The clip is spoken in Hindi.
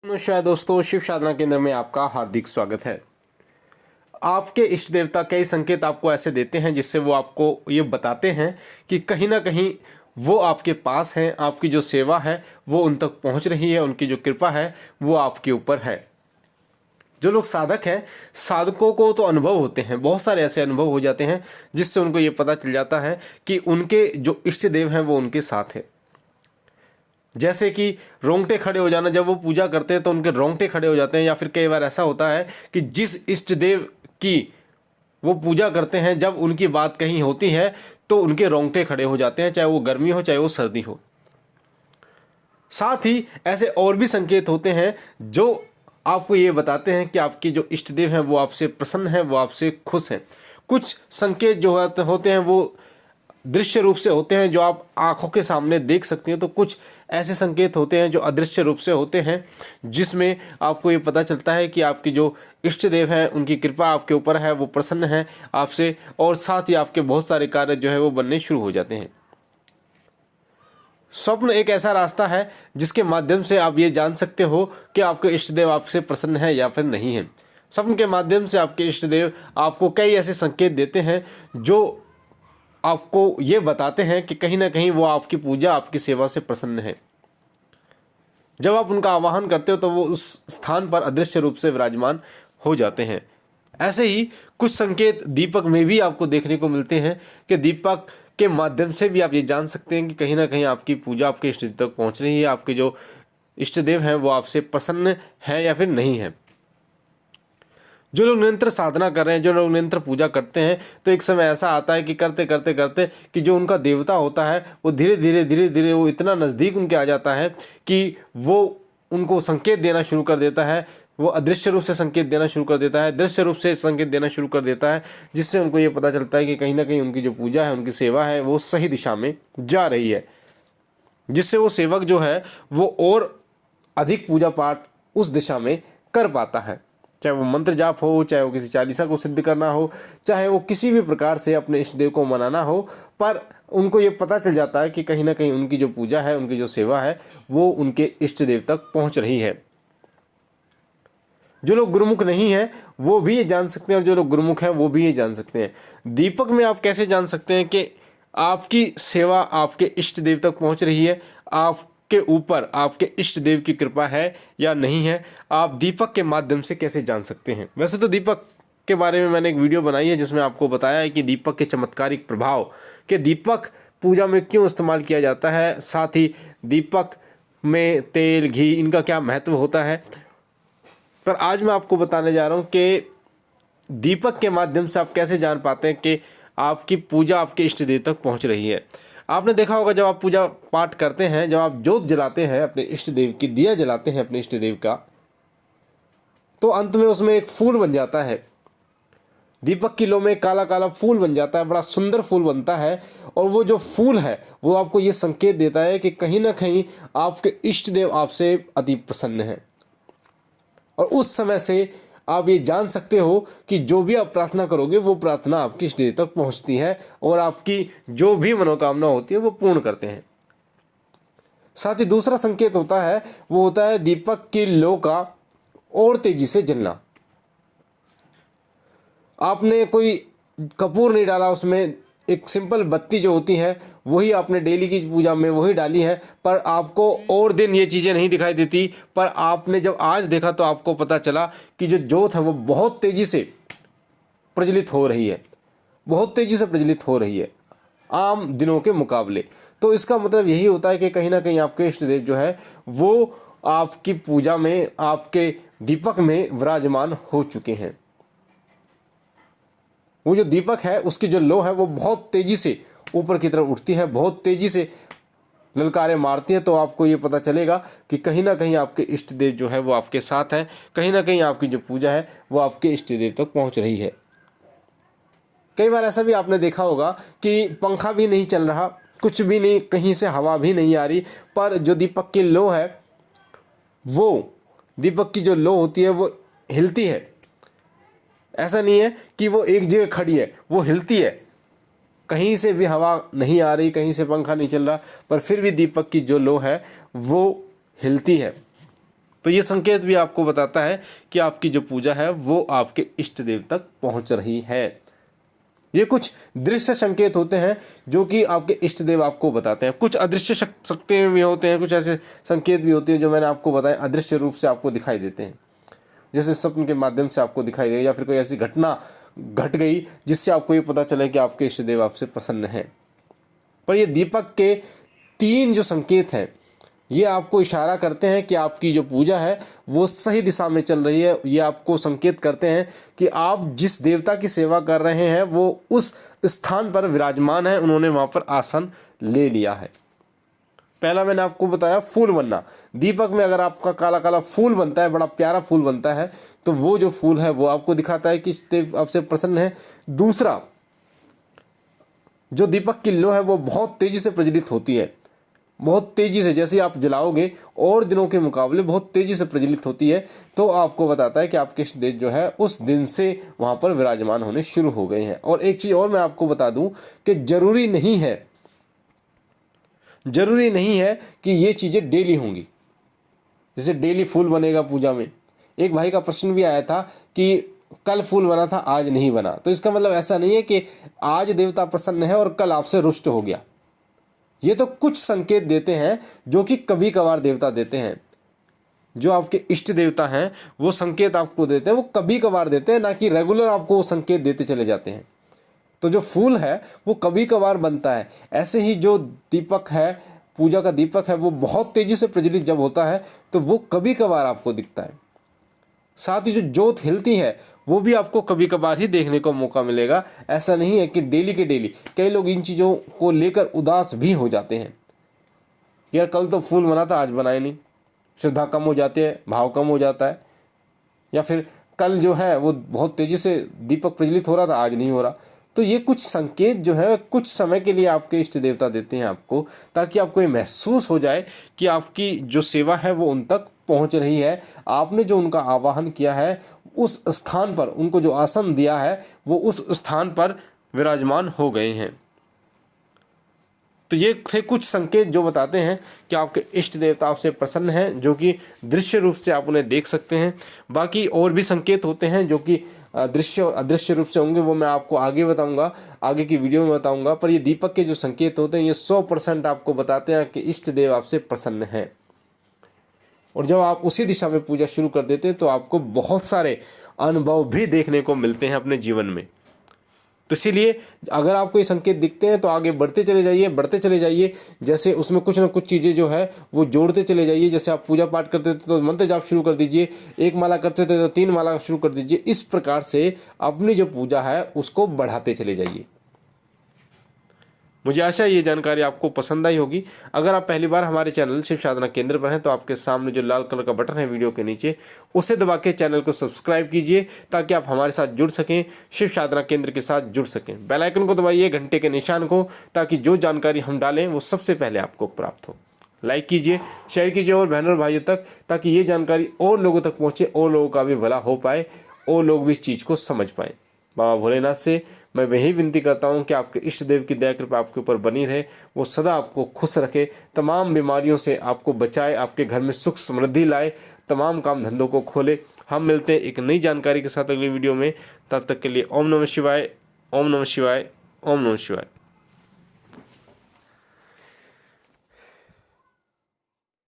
नमस्कार दोस्तों, शिव साधना केंद्र में आपका हार्दिक स्वागत है। आपके इष्ट देवता कई संकेत आपको ऐसे देते हैं जिससे वो आपको ये बताते हैं कि कहीं ना कहीं वो आपके पास हैं, आपकी जो सेवा है वो उन तक पहुंच रही है, उनकी जो कृपा है वो आपके ऊपर है। जो लोग साधक हैं, साधकों को तो अनुभव होते हैं, बहुत सारे ऐसे अनुभव हो जाते हैं जिससे उनको ये पता चल जाता है कि उनके जो इष्ट देव हैं वो उनके साथ है। जैसे कि रोंगटे खड़े हो जाना, जब वो पूजा करते हैं तो उनके रोंगटे खड़े हो जाते हैं। या फिर कई बार ऐसा होता है कि जिस इष्ट देव की वो पूजा करते हैं, जब उनकी बात कहीं होती है तो उनके रोंगटे खड़े हो जाते हैं, चाहे वो गर्मी हो चाहे वो सर्दी हो। साथ ही ऐसे और भी संकेत होते हैं जो आपको ये बताते हैं कि आपके जो इष्ट देव हैं वो आपसे प्रसन्न हैं, वो आपसे खुश हैं। कुछ संकेत जो होते हैं वो दृश्य रूप से होते हैं, जो आप आंखों के सामने देख सकते हैं। तो कुछ ऐसे संकेत होते हैं जो अदृश्य रूप से होते हैं, जिसमें आपको ये पता चलता है कि आपके जो इष्ट देव हैं उनकी कृपा आपके ऊपर है, वो प्रसन्न है आपसे, और साथ ही आपके बहुत सारे कार्य जो है वो बनने शुरू हो जाते हैं। स्वप्न एक ऐसा रास्ता है जिसके माध्यम से आप ये जान सकते हो कि आपके इष्ट देव आपसे प्रसन्न है या फिर नहीं है। स्वप्न के माध्यम से आपके इष्ट देव आपको कई ऐसे संकेत देते हैं जो आपको ये बताते हैं कि कहीं ना कहीं वो आपकी पूजा, आपकी सेवा से प्रसन्न है। जब आप उनका आवाहन करते हो तो वो उस स्थान पर अदृश्य रूप से विराजमान हो जाते हैं। ऐसे ही कुछ संकेत दीपक में भी आपको देखने को मिलते हैं कि दीपक के माध्यम से भी आप ये जान सकते हैं कि कहीं ना कहीं आपकी पूजा आपके इष्ट देव तक पहुंच रही है, आपके जो इष्ट देव हैं वो आपसे प्रसन्न है या फिर नहीं है। जो लोग निरंतर साधना कर रहे हैं, जो लोग निरंतर पूजा करते हैं, तो एक समय ऐसा आता है कि करते करते करते कि जो उनका देवता होता है वो धीरे धीरे वो इतना नज़दीक उनके आ जाता है कि वो उनको संकेत देना शुरू कर देता है। वो अदृश्य रूप से संकेत देना शुरू कर देता है, दृश्य रूप से संकेत देना शुरू कर देता है, जिससे उनको ये पता चलता है कि कहीं ना कहीं उनकी जो पूजा है, उनकी सेवा है वो सही दिशा में जा रही है। जिससे वो सेवक जो है वो और अधिक पूजा पाठ उस दिशा में कर पाता है। चाहे वो मंत्र जाप हो, चाहे वो किसी चालीसा को सिद्ध करना हो, चाहे वो किसी भी प्रकार से अपने इष्ट देव को मनाना हो, पर उनको ये पता चल जाता है कि कहीं ना कहीं उनकी जो पूजा है, उनकी जो सेवा है वो उनके इष्ट देव तक पहुंच रही है। जो लोग गुरुमुख नहीं है वो भी ये जान सकते हैं, और जो लोग गुरुमुख हैं वो भी ये जान सकते हैं। दीपक में आप कैसे जान सकते हैं कि आपकी सेवा आपके इष्ट देव तक पहुंच रही है, आपके ऊपर आपके इष्ट देव की कृपा है या नहीं है? आप दीपक के माध्यम से कैसे जान सकते हैं? वैसे तो दीपक के बारे में मैंने एक वीडियो बनाई है जिसमें आपको बताया है कि दीपक के चमत्कारिक प्रभाव, कि दीपक पूजा में क्यों इस्तेमाल किया जाता है, साथ ही दीपक में तेल घी इनका क्या महत्व होता है। पर आज मैं आपको बताने जा रहा हूं कि दीपक के माध्यम से आप कैसे जान पाते हैं कि आपकी पूजा आपके इष्ट देव तक पहुंच रही है। आपने देखा होगा जब आप पूजा पाठ करते हैं, जब आप जोत जलाते हैं अपने इष्ट देव की, दिया जलाते हैं अपने इष्ट देव का, तो अंत में उसमें एक फूल बन जाता है। दीपक की लो में काला काला फूल बन जाता है, बड़ा सुंदर फूल बनता है। और वो जो फूल है वो आपको ये संकेत देता है कि कहीं ना कहीं आपके इष्ट देव आपसे अति प्रसन्न है। और उस समय से आप ये जान सकते हो कि जो भी आप प्रार्थना करोगे वो प्रार्थना आपकी इष्ट देव तक पहुंचती है, और आपकी जो भी मनोकामना होती है वो पूर्ण करते हैं। साथ ही दूसरा संकेत होता है, वो होता है दीपक की लो का और तेजी से जलना। आपने कोई कपूर नहीं डाला उसमें, एक सिंपल बत्ती जो होती है वही आपने डेली की पूजा में वही डाली है, पर आपको और दिन ये चीज़ें नहीं दिखाई देती। पर आपने जब आज देखा तो आपको पता चला कि जो जोत है वो बहुत तेज़ी से प्रज्वलित हो रही है, बहुत तेज़ी से प्रज्वलित हो रही है आम दिनों के मुकाबले। तो इसका मतलब यही होता है कि कहीं ना कहीं आपके इष्ट देव जो है वो आपकी पूजा में, आपके दीपक में विराजमान हो चुके हैं। वो जो दीपक है उसकी जो लो है वो बहुत तेजी से ऊपर की तरफ उठती है, बहुत तेजी से ललकारे मारती है। तो आपको ये पता चलेगा कि कहीं ना कहीं आपके इष्ट देव जो है वो आपके साथ है, कहीं ना कहीं आपकी जो पूजा है वो आपके इष्ट देव तक पहुंच रही है। कई बार ऐसा भी आपने देखा होगा कि पंखा भी नहीं चल रहा, कुछ भी नहीं, कहीं से हवा भी नहीं आ रही, पर जो दीपक की लो है, वो दीपक की जो लो होती है वो हिलती है। ऐसा नहीं है कि वो एक जगह खड़ी है, वो हिलती है। कहीं से भी हवा नहीं आ रही, कहीं से पंखा नहीं चल रहा, पर फिर भी दीपक की जो लो है वो हिलती है। तो ये संकेत भी आपको बताता है कि आपकी जो पूजा है वो आपके इष्ट देव तक पहुंच रही है। ये कुछ दृश्य संकेत होते हैं जो कि आपके इष्ट देव आपको बताते हैं। कुछ अदृश्य शक्तियां भी होते हैं, कुछ ऐसे संकेत भी होते हैं जो मैंने आपको बताया अदृश्य रूप से आपको दिखाई देते हैं, जैसे स्वप्न के माध्यम से आपको दिखाई दे, या फिर कोई ऐसी घटना घट गई जिससे आपको ये पता चले कि आपके इष्ट देव आपसे प्रसन्न है। पर ये दीपक के 3 जो संकेत हैं ये आपको इशारा करते हैं कि आपकी जो पूजा है वो सही दिशा में चल रही है। ये आपको संकेत करते हैं कि आप जिस देवता की सेवा कर रहे हैं वो उस स्थान पर विराजमान है, उन्होंने वहां पर आसन ले लिया है। पहला मैंने आपको बताया फूल बनना। दीपक में अगर आपका काला काला फूल बनता है, बड़ा प्यारा फूल बनता है, तो वो जो फूल है वो आपको दिखाता है कि देव आपसे प्रसन्न है। दूसरा, जो दीपक की लो है वो बहुत तेजी से प्रज्वलित होती है, बहुत तेजी से, जैसे आप जलाओगे और दिनों के मुकाबले बहुत तेजी से प्रज्वलित होती है, तो आपको बताता है कि आपके इष्ट देव जो है उस दिन से वहां पर विराजमान होने शुरू हो गए हैं। और एक चीज और मैं आपको बता दूं कि जरूरी नहीं है कि ये चीजें डेली होंगी। जैसे डेली फूल बनेगा पूजा में, एक भाई का प्रश्न भी आया था कि कल फूल बना था आज नहीं बना, तो इसका मतलब ऐसा नहीं है कि आज देवता प्रसन्न है और कल आपसे रुष्ट हो गया। ये तो कुछ संकेत देते हैं जो कि कभी कभार देवता देते हैं। जो आपके इष्ट देवता हैं वो संकेत आपको देते हैं, वो कभी कभार देते हैं, ना कि रेगुलर आपको वो संकेत देते चले जाते हैं। तो जो फूल है वो कभी कभार बनता है। ऐसे ही जो दीपक है, पूजा का दीपक है, वो बहुत तेजी से प्रज्वलित जब होता है तो वो कभी कभार आपको दिखता है। साथ ही जो ज्योत हिलती है वो भी आपको कभी कभार ही देखने को मौका मिलेगा। ऐसा नहीं है कि डेली के डेली। कई लोग इन चीज़ों को लेकर उदास भी हो जाते हैं, यार कल तो फूल बना था आज बनाए नहीं, श्रद्धा कम हो जाती है, भाव कम हो जाता है। या फिर कल जो है वो बहुत तेजी से दीपक प्रज्वलित हो रहा था आज नहीं हो रहा। तो ये कुछ संकेत जो है कुछ समय के लिए आपके इष्ट देवता देते हैं आपको, ताकि आपको ये महसूस हो जाए कि आपकी जो सेवा है वो उन तक पहुंच रही है। आपने जो उनका आवाहन किया है उस स्थान पर, उनको जो आसन दिया है वो उस स्थान पर विराजमान हो गए हैं। तो ये थे कुछ संकेत जो बताते हैं कि आपके इष्ट देवता आपसे प्रसन्न हैं, जो कि दृश्य रूप से आप उन्हें देख सकते हैं। बाकी और भी संकेत होते हैं जो कि दृश्य और अदृश्य रूप से होंगे, वो मैं आपको आगे बताऊंगा, आगे की वीडियो में बताऊंगा। पर ये दीपक के जो संकेत होते हैं ये 100% आपको बताते हैं कि इष्ट देव आपसे प्रसन्न है। और जब आप उसी दिशा में पूजा शुरू कर देते हैं तो आपको बहुत सारे अनुभव भी देखने को मिलते हैं अपने जीवन में। तो इसीलिए अगर आपको ये संकेत दिखते हैं तो आगे बढ़ते चले जाइए। जैसे उसमें कुछ ना कुछ चीज़ें जो है वो जोड़ते चले जाइए। जैसे आप पूजा पाठ करते थे तो मंत्र जाप शुरू कर दीजिए, 1 माला करते थे तो 3 माला शुरू कर दीजिए। इस प्रकार से अपनी जो पूजा है उसको बढ़ाते चले जाइए। मुझे आशा है ये जानकारी आपको पसंद आई होगी। अगर आप पहली बार हमारे चैनल शिव साधना केंद्र पर हैं तो आपके सामने जो लाल कलर का बटन है वीडियो के नीचे, उसे दबा के चैनल को सब्सक्राइब कीजिए ताकि आप हमारे साथ जुड़ सकें, शिव साधना केंद्र के साथ जुड़ सकें। बेल आइकन को दबाइए, घंटे के निशान को, ताकि जो जानकारी हम डालें वो सबसे पहले आपको प्राप्त हो। लाइक कीजिए, शेयर कीजिए और बहनों और भाइयों तक, ताकि ये जानकारी और लोगों तक पहुँचे, और लोगों का भी भला हो पाए, और लोग भी इस चीज़ को समझ पाएँ। बाबा भोलेनाथ से मैं वही विनती करता हूँ कि आपके इष्ट देव की दया कृपा आपके ऊपर बनी रहे, वो सदा आपको खुश रखे, तमाम बीमारियों से आपको बचाए, आपके घर में सुख समृद्धि लाए, तमाम काम धंधों को खोले। हम मिलते हैं एक नई जानकारी के साथ अगली वीडियो में। तब तक के लिए ओम नमः शिवाय, ओम नमः शिवाय, ओम नमः शिवाय।